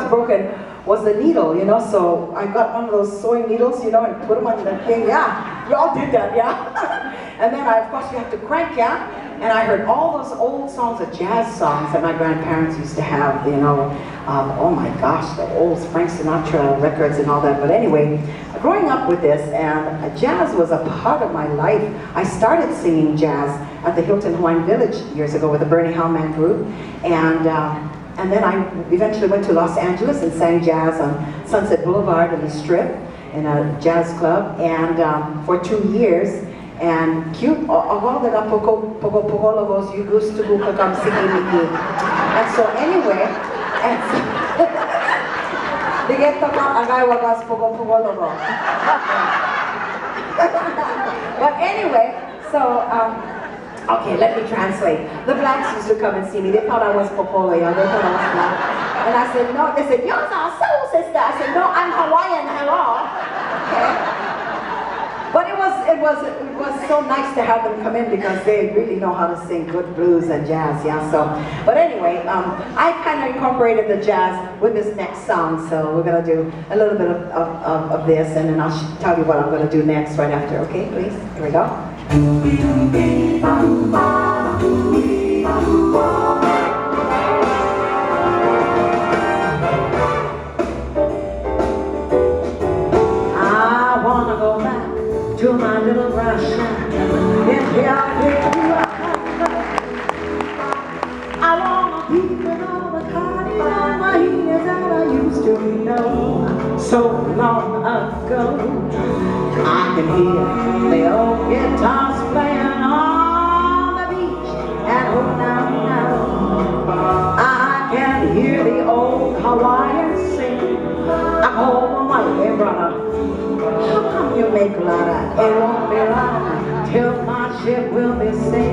was broken was the needle, you know, so I got one of those sewing needles, you know, and put them on the thing, yeah, you all did that, yeah. And then, of course, you have to crank, yeah, and I heard all those old songs, the jazz songs that my grandparents used to have, you know, oh my gosh, the old Frank Sinatra records and all that, but anyway, growing up with this, and jazz was a part of my life. I started singing jazz at the Hilton Hawaiian Village years ago with the Bernie Howman group, and then I eventually went to Los Angeles and sang jazz on Sunset Boulevard and the Strip in a jazz club, and for 2 years. And cute, all the pogologos you used to come singing with me. And so anyway, and they get to come agay wagas pogologo. But anyway, so okay, let me translate. The blacks used to come and see me. They thought I was Popolo, you know, they thought I was black. And I said, no, they said, you're not soul sister. I said, no, I'm Hawaiian, hello. Okay. But it was so nice to have them come in because they really know how to sing good blues and jazz, yeah. So, but anyway, I kind of incorporated the jazz with this next song. So we're gonna do a little bit of this, and then I'll tell you what I'm gonna do next right after. Okay, please. Here we go. I wanna go back to my little brass shack in Piazza. I wanna be with all the Cardi and Mahinas that I used to know so long ago. I can hear the old guitars playing on the beach, and oh now, I can hear the old Hawaiians sing. I call my hey brother, how come you make a lot of it won't be long till my ship will be sailing?